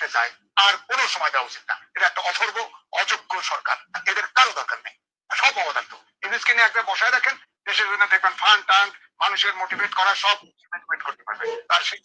করতে চায় আর কোনো সময় দেওয়া উচিত না। এটা একটা অথর্ব অযোগ্য সরকার, এদের কারো দরকার নেই, সব অবদার্থ। ইউনুসকে নিয়ে একটা বসায় রাখেন, দেশের জন্য দেখবেন ফান্ড টান্ড মানুষের মোটিভেট করা সব করতে পারবে, তার সেই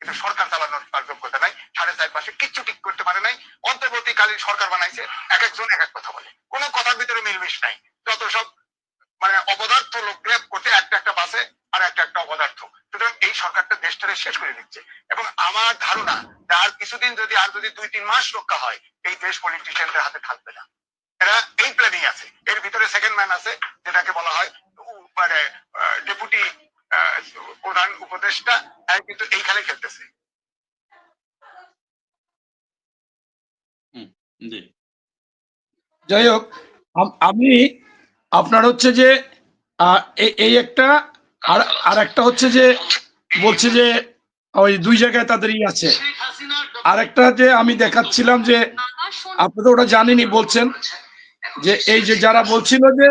কিন্তু সরকার চালানোর তার যোগ্যতা নাই। 4.5 মাসে কিচ্ছু ঠিক করতে পারে নাই। অন্তর্বর্তীকালীন সরকার বানাইছে, এক একজন এক এক কথা বলে, কোনো কথার ভিতরে মিলমিশ নাই। যত সব মানে অপদার্থ লোক গ্রেপ করতে একটা একটা বাসে আর একটা একটা অপদার্থ। সুতরাং এই সরকারটা দেশটারে শেষ করে দিচ্ছে। এবং আমার ধারণা আর কিছুদিন যদি 2-3 মাস রক্ষা হয়, এই দেশ পলিটিশিয়ানদের হাতে থাকবে না। এরা এই প্ল্যানিং আছে, এর ভিতরে সেকেন্ড ম্যান আছে, যেটাকে বলা হয় মানে ডেপুটি প্রধান উপদেষ্টা, কিন্তু এইখানে খেলতেছে। যাই হোক, আমি আপনার হচ্ছে যে এই একটা আর একটা হচ্ছে যে বলছে যে ওই দুই জায়গায় তাদের আছে। আর একটা যে আমি দেখাচ্ছিলাম যে আপনি তো ওটা জানেনই, বলছেন যে এই যে যারা বলছিল যে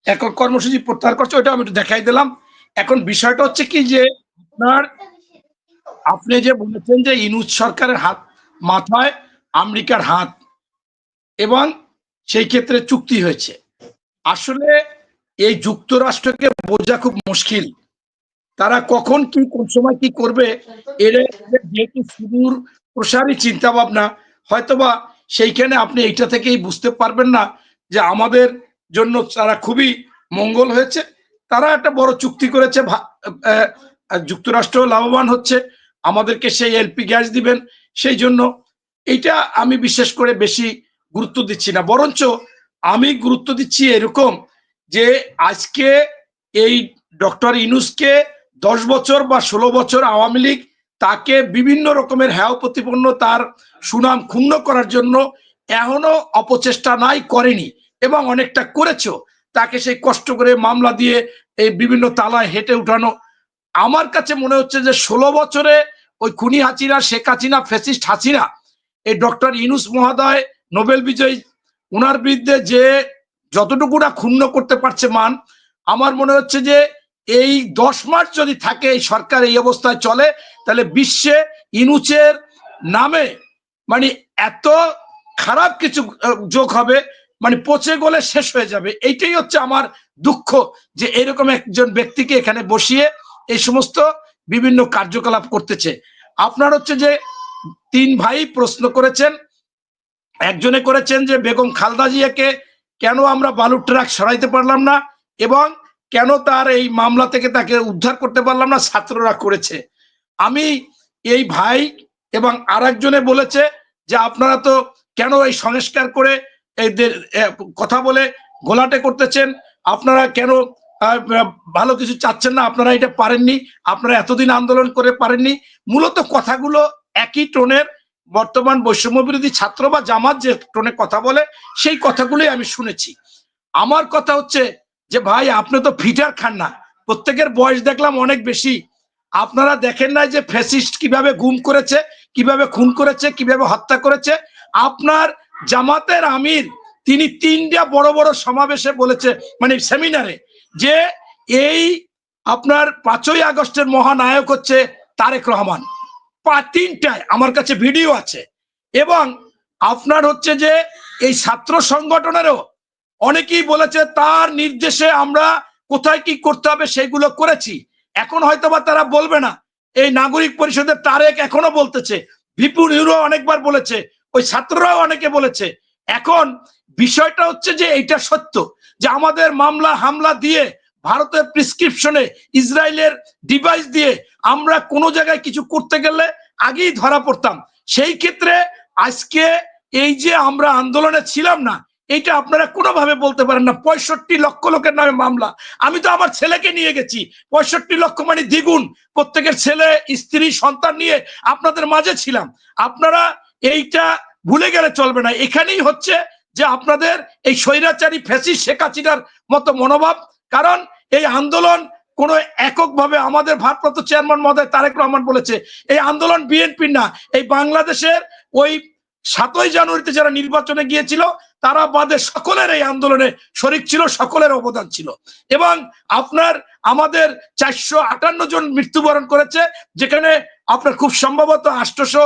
একক কর্মসূচি প্রত্যাহার করছে, ওইটা আমি একটু দেখাই দিলাম। এখন বিষয়টা হচ্ছে কি যে আপনি যে বলেছেন যে ইউনূস সরকারের হাত মাথায় আমেরিকার হাত এবং সেই ক্ষেত্রে চুক্তি হয়েছে। আসলে এই যুক্তরাষ্ট্রকে বোঝা খুব মুশকিল, তারা কখন কি কোন সময় কি করবে, এর যেহেতু সুদূর প্রসারী চিন্তা ভাবনা, হয়তোবা সেইখানে আপনি এইটা থেকেই বুঝতে পারবেন না যে আমাদের জন্য তারা খুবই মঙ্গল হয়েছে, তারা একটা বড় চুক্তি করেছে, যুক্তরাষ্ট্র লাভবান হচ্ছে, আমাদেরকে সেই এলপি গ্যাস দিবেন, সেই জন্য এইটা আমি বিশেষ করে বেশি গুরুত্ব দিচ্ছি না। বরঞ্চ আমি গুরুত্ব দিচ্ছি এরকম যে আজকে এই ডক্টর ইউনূসকে 10 বছর বা 16 বছর আওয়ামী লীগ তাকে বিভিন্ন রকমের হ্যায় প্রতিপন্ন, তার সুনাম ক্ষুণ্ণ করার জন্য এখনো অপচেষ্টা নাই, করেনি, এবং অনেকটা করেছেও। তাকে সেই কষ্ট করে মামলা দিয়ে এই বিভিন্ন তালায় হেঁটে উঠানো। আমার কাছে মনে হচ্ছে যে 16 বছরে ওই খুনি হাসিনা, শেখ হাসিনা, ফ্যাসিস্ট হাসিনা, এই ডক্টর ইউনূস মহোদয় নোবেল বিজয়ী, উনার বিরুদ্ধে যে যতটুকুটা ক্ষুণ্ণ করতে পারছে মান, আমার মনে হচ্ছে যে এই 10 মাস যদি থাকে এই সরকার এই অবস্থায় চলে, তাহলে বিশ্বে ইউনূসের নামে মানে এত খারাপ কিছু যোগ হবে, মানে পচে গলে শেষ হয়ে যাবে। এইটাই হচ্ছে আমার দুঃখ যে এরকম একজন ব্যক্তিকে এখানে বসিয়ে এই সমস্ত বিভিন্ন কার্যকলাপ করতেছে। আপনার হচ্ছে যে 3 ভাই প্রশ্ন করেছেন, একজনে করেছেন যে বেগম খালেদা জিয়াকে কেন আমরা বালুর ট্রাক সরাইতে পারলাম না এবং কেন তার এই মামলা থেকে তাকে উদ্ধার করতে পারলাম না, ছাত্ররা করেছে। আমি এই ভাই এবং আরেকজনে বলেছে যে আপনারা তো কেন এই সংস্কার করে এদের কথা বলে গোলাটে করতেছেন, আপনারা কেন ভালো কিছু চাচ্ছেন না, আপনারা এটা পারেননি, আপনারা এতদিন আন্দোলন করে পারেননি। মূলত কথাগুলো একই টোনের, বর্তমান বৈষম্য বিরোধী ছাত্র বা জামাত যে টোনে কথা বলে সেই কথাগুলোই আমি শুনেছি। আমার কথা হচ্ছে যে ভাই আপনি তো ফিটার খান না, প্রত্যেকের বয়স দেখলাম অনেক বেশি, আপনারা দেখেন না যে ফ্যাসিস্ট কিভাবে গুম করেছে, কিভাবে খুন করেছে, কিভাবে হত্যা করেছে। আপনার জামাতের আমির তিনি 3টা বড় বড় সমাবেশে বলেছে, মানে সেমিনারে, যে এই আপনার 5ই আগস্টের মহানায়ক হচ্ছে তারেক রহমান। 3টায় আমার কাছে ভিডিও আছে। এবং আপনার হচ্ছে যে এই ছাত্র সংগঠনেরও অনেকেই বলেছে তার নির্দেশে আমরা কোথায় কি করতে হবে সেগুলো করেছি। এখন হয়তোবা তারা বলবে না, এই নাগরিক পরিষদের তারেক এখনো বলতেছে, বিপুল হিরো অনেকবার বলেছে, ওই ছাত্ররাও অনেকে বলেছে। এখন বিষয়টা হচ্ছে যে এইটা সত্য যে আমাদের মামলা হামলা দিয়ে, ভারতের প্রেসক্রিপশনে, ইসরায়েলের ডিভাইস দিয়ে আমরা কোনো জায়গায় কিছু করতে গেলে আগেই ধরা পড়তাম। সেই ক্ষেত্রে আজকে এই যে আমরা আন্দোলনে ছিলাম না, এইটা আপনারা কোনোভাবে বলতে পারেন না। 65 লক্ষ লোকের নামে মামলা, আমি তো আমার ছেলেকে নিয়ে গেছি, 65 লক্ষ মানে দ্বিগুণ, প্রত্যেকের ছেলে স্ত্রী সন্তান নিয়ে আপনাদের মাঝে ছিলাম। আপনারা এইটা ভুলে গেলে চলবে না। এখানেই হচ্ছে যে আপনাদের এই স্বৈরাচারী ফ্যাসিস্ট শেখ হাসিনার মতো মনোভাব। কারণ এই আন্দোলন কোনো এককভাবে, আমাদের ভারপ্রাপ্ত চেয়ারম্যান মহোদয় তারেক রহমান বলেছে এই আন্দোলন বিএনপির না, এই বাংলাদেশের ওই 7ই জানুয়ারিতে যারা নির্বাচনে গিয়েছিল তারা বাদে সকলের এই আন্দোলনে শরিক ছিল, সকলের অবদান ছিল। এবং আপনার আমাদের 458 জন মৃত্যুবরণ করেছে, যেখানে আপনার খুব সম্ভবত 800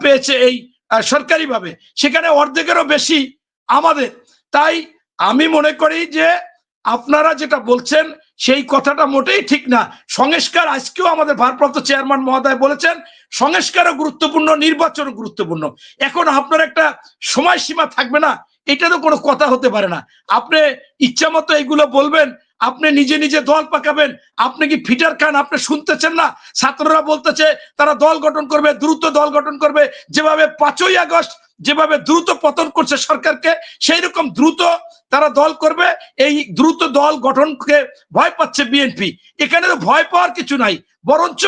পেয়েছে এই সরকারিভাবে, সেখানে অর্ধেকেরও বেশি আমাদের। তাই আমি মনে করি যে আপনারা যেটা বলছেন সেই কথাটা মোটেই ঠিক না। সংস্কার, আজকেও আমাদের ভারপ্রাপ্ত চেয়ারম্যান মহোদয় বলেছেন সংস্কারও গুরুত্বপূর্ণ, নির্বাচনও গুরুত্বপূর্ণ। এখন আপনার একটা সময়সীমা থাকবে না, এটা তো কোনো কথা হতে পারে না। আপনি ইচ্ছা মতো এগুলো বলবেন, আপনি নিজে নিজে দল পাকাবেন। আপনি কি ফিটার খান? আপনি শুনতেছেন না? ছাত্ররা বলতেছে তারা দল গঠন করবে, দ্রুত দল গঠন করবে। যেভাবে 5ই আগস্ট যেভাবে দ্রুত পতন করছে সরকারকে, সেই রকম দ্রুত তারা দল করবে। এই দ্রুত দল গঠনকে ভয় পাচ্ছে বিএনপি। এখানে তো ভয় পাওয়ার কিছু নাই, বরঞ্চ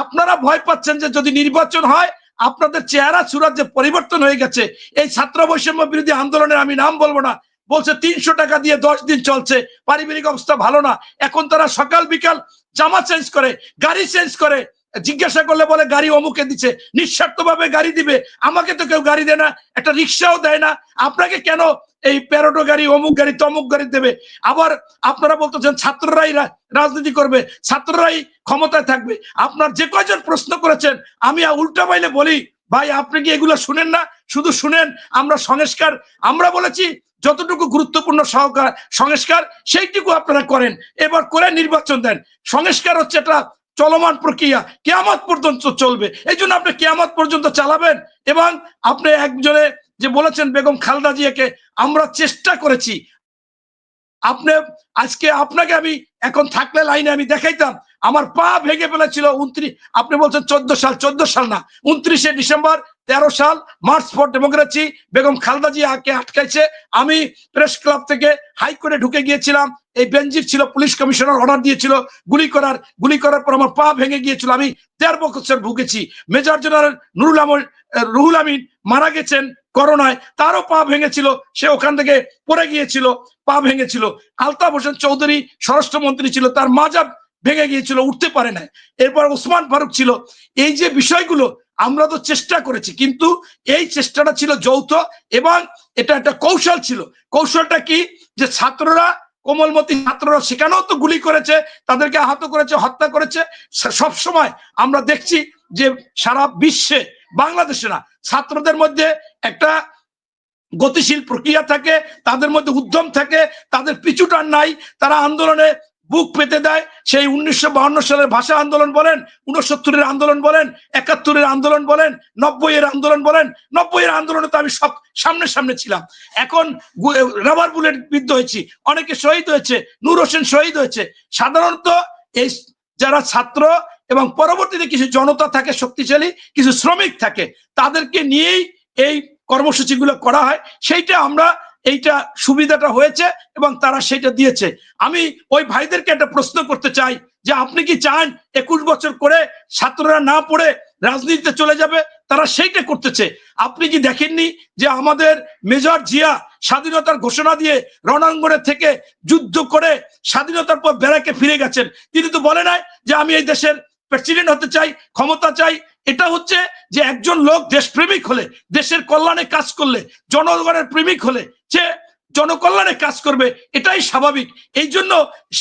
আপনারা ভয় পাচ্ছেন যে যদি নির্বাচন হয় আপনাদের চেহারা সুরাত যে পরিবর্তন হয়ে গেছে। এই ছাত্র বৈষম্য বিরোধী আন্দোলনের আমি নাম বলবো না, বলছে 300 টাকা দিয়ে 10 দিন চলছে, পারিবারিক অবস্থা ভালো না। এখন তারা সকাল বিকাল জামা চেঞ্জ করে, গাড়ি চেঞ্জ করে, জিজ্ঞাসা করলে বলে গাড়ি অমুকে দিচ্ছে, নিঃস্বার্থ ভাবে গাড়ি দিবে। আমাকে তো কেউ গাড়ি দেয় না, একটা রিক্সাও দেয় না, আপনাকে কেন এই প্যারোটো গাড়ি, অমুক গাড়ি, তমুক গাড়ি দেবে? আবার আপনারা বলতেছেন ছাত্ররাই রাজনীতি করবে, ছাত্ররাই ক্ষমতায় থাকবে। আপনার যে কয়জন প্রশ্ন করেছেন আমি উল্টা বাইলে বলি, ভাই আপনি কি এগুলো শুনেন না? শুধু শুনেন। আমরা সংস্কার, আমরা বলেছি যতটুকু গুরুত্বপূর্ণ সংস্কার সেইটুকু আপনারা করেন, এবার করে নির্বাচন দেন। সংস্কার হচ্ছে একটা চলমান প্রক্রিয়া, কিয়ামত পর্যন্ত চলবে। এই জন্য আপনি কিয়ামত পর্যন্ত চালাবেন। এবং আপনি একজনে যে বলেছেন বেগম খালেদা জিয়াকে আমরা চেষ্টা করেছি, আপনি আজকে আপনাকে আমি এখন থাকলে লাইনে আমি দেখাইতাম, আমার পা ভেঙে ফেলেছিল 29, আপনি বলছেন 14 সাল না, 29শে ডিসেম্বর 13 সাল March for democracy Begum Khaleda জিয়াকে আটকাইছে। আমি প্রেস ক্লাব থেকে হাইকোর্টে ঢুকে গিয়েছিলাম, এই বেনজির ছিল পুলিশ কমিশনার, অর্ডার দিয়েছিল গুলি করার পর আমার পা ভেঙে গিয়েছিল। আমি 13 বছর ভুগেছি। মেজর জেনারেল রুহুল আমিন মারা গেছেন করোনায়, তারও পা ভেঙেছিল, সে ওখান থেকে পড়ে গিয়েছিল, পা ভেঙেছিল। আলতাফ হোসেন চৌধুরী স্বরাষ্ট্রমন্ত্রী ছিল, তার মাজা ভেঙে গিয়েছিল, উঠতে পারে না। এরপর ওসমান ফারুক ছিল। এই যে বিষয়গুলো আমরা তো চেষ্টা করেছি, কিন্তু এই চেষ্টাটা ছিল যৌথ এবং এটা একটা কৌশল ছিল। কৌশলটা কি? যে ছাত্ররা, কোমলমতি ছাত্ররা সেখানেও তো গুলি করেছে, তাদেরকে আহত করেছে, হত্যা করেছে। সব সময় আমরা দেখছি যে সারা বিশ্বে, বাংলাদেশে না, ছাত্রদের মধ্যে একটা গতিশীল প্রক্রিয়া থাকে, তাদের মধ্যে উদ্যম থাকে, তাদের পিছুটান নাই, তারা আন্দোলনে বুক পেতে দেয়। সেই 1952 সালের ভাষা আন্দোলন বলেন, 69-এর আন্দোলন বলেন, 71-এর আন্দোলন বলেন, 90-এর আন্দোলন বলেন। 90-এর আন্দোলনে তো আমি সব সামনে ছিলাম। এখন রাবার বুলেট বিদ্ধ হয়েছি, অনেকে শহীদ হয়েছে, নূর হোসেন শহীদ হয়েছে। সাধারণত এই যারা ছাত্র এবং পরবর্তীতে কিছু জনতা থাকে শক্তিশালী, কিছু শ্রমিক থাকে, তাদেরকে নিয়েই এই কর্মসূচিগুলো করা হয়। সেইটা আমরা, এইটা সুবিধাটা হয়েছে এবং তারা সেটা দিয়েছে। আমি ওই ভাইদেরকে একটা প্রশ্ন করতে চাই যে আপনি কি চান 21 বছর করে ছাত্ররা না পড়ে রাজনীতিতে চলে যাবে? তারা সেইটা করতেছে। আপনি কি দেখেননি যে আমাদের মেজর জিয়া স্বাধীনতার ঘোষণা দিয়ে রণাঙ্গনের থেকে যুদ্ধ করে স্বাধীনতার পর ব্যারাকে ফিরে গেছেন? তিনি তো বলে নাই যে আমি এই দেশের প্রেসিডেন্ট হতে চাই, ক্ষমতা চাই। এটা হচ্ছে যে একজন লোক দেশপ্রেমিক হলে, দেশের কল্যাণে কাজ করলে, জনগণের প্রেমিক হলে সে জনকল্যাণে কাজ করবে, এটাই স্বাভাবিক। এই জন্য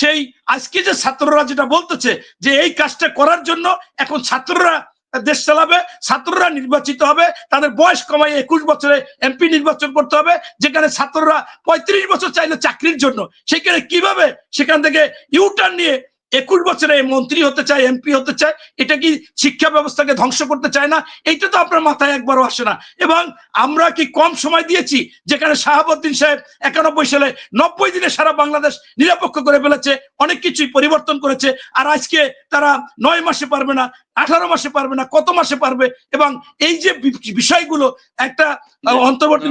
সেই আজকে যে ছাত্ররা যেটা বলতেছে যে এই কাজটা করার জন্য এখন ছাত্ররা দেশ চালাবে, ছাত্ররা নির্বাচিত হবে, তাদের বয়স কমাই 21 বছরে এমপি নির্বাচন করতে হবে। যেখানে ছাত্ররা 35 বছর চাইলে চাকরির জন্য, সেখানে কিভাবে সেখান থেকে ইউটার্ন নিয়ে 21 বছরে মন্ত্রী হতে চায়, এমপি হতে চায়? এটা কি শিক্ষা ব্যবস্থাকে ধ্বংস করতে চায় না? এইটা তো আপনার মাথায় একবারও আসে না। এবং আমরা কি কম সময় দিয়েছি? যেখানে শাহাবুদ্দিন সাহেব 91 সালে 90 দিনে সারা বাংলাদেশ নিরপেক্ষ করে ফেলেছে, অনেক কিছুই পরিবর্তন করেছে। আর আজকে তারা 9 মাসে পারবে না, 18 মাসে পারবে না, কত মাসে পারবে? এবং এই যে বিষয়গুলো একটা অন্তর্বর্তী,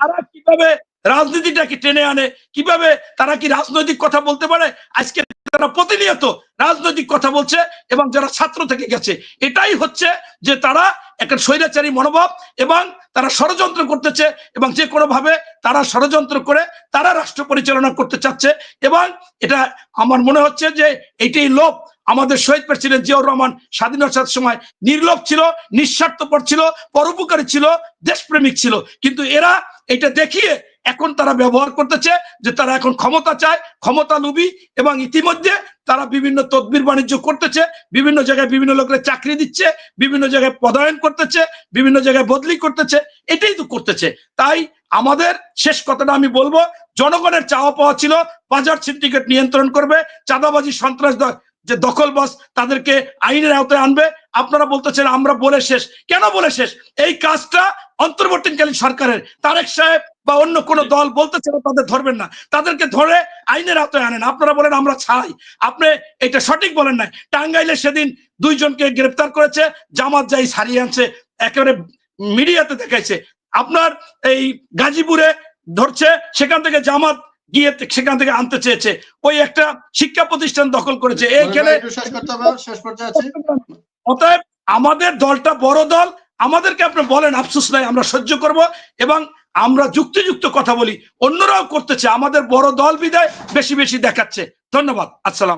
তারা কিভাবে রাজনীতিটাকে টেনে আনে, কিভাবে তারা কি রাজনৈতিক কথা বলতে পারে? আজকে তারা প্রতিনিয়ত রাজনৈতিক কথা বলছে এবং যারা ছাত্র থেকে গেছে, এটাই হচ্ছে যে তারা একটা স্বৈরাচারী মনোভাব এবং তারা ষড়যন্ত্র করতেছে এবং যে কোনো ভাবে তারা ষড়যন্ত্র করে তারা রাষ্ট্র পরিচালনা করতে চাচ্ছে। এবং এটা আমার মনে হচ্ছে যে এইটাই লোভ। আমাদের শহীদ প্রেসিডেন্ট জিয়াউর রহমান স্বাধীনতার সময় নির্লোভ ছিল, নিঃস্বার্থপর ছিল, পরোপকারী ছিল, দেশপ্রেমিক ছিল। কিন্তু এরা এটা দেখিয়ে এখন তারা ব্যবহার করতেছে যে তারা এখন ক্ষমতা চায়, ক্ষমতা লোভী, এবং ইতিমধ্যে তারা বিভিন্ন তদবির বাণিজ্য করতেছে, বিভিন্ন জায়গায় বিভিন্ন লোকের চাকরি দিচ্ছে, বিভিন্ন জায়গায় পদায়ন করতেছে, বিভিন্ন জায়গায় বদলি করতেছে, এটাই তো করতেছে। তাই আমাদের শেষ কথাটা আমি বলবো, জনগণের চাওয়া পাওয়া ছিল বাজার সিন্ডিকেট নিয়ন্ত্রণ করবে, চাঁদাবাজি, সন্ত্রাস, যে দখলবাজ তাদেরকে আইনের আওতায় আনবে। আপনারা বলতেছেন আমরা বলে শেষ, কেন বলে শেষ? এই কাজটা অন্তর্বর্তীকালীন সরকারের, তারেক সাহেব বা অন্য কোন দল বলতেছে তাদের ধরবেন না, তাদেরকে ধরে আইনের আওতায় আনেন। আপনারা বলেন আমরা ছাই, আপনি এটা সঠিক বলেন নাই। টাঙ্গাইলে সেদিন 2 জনকে গ্রেফতার করেছে, জামাত যাই ছাড়িয়ে আনছে, একেবারে মিডিয়াতে দেখাইছে। আপনার এই গাজীপুরে ধরছে, সেখান থেকে জামাত গিয়ে সেখান থেকে আনতে চেয়েছে, ওই একটা শিক্ষা প্রতিষ্ঠান দখল করেছে এইখানে। অতএব আমাদের দলটা বড় দল, আমাদেরকে আপনি বলেন আফসোস নাই, আমরা সহ্য করব এবং আমরা যুক্তিযুক্ত কথা বলি। অন্যরাও করতেছে, আমাদের বড় দল বিদায় বেশি বেশি দেখাচ্ছে। ধন্যবাদ। আসসালাম।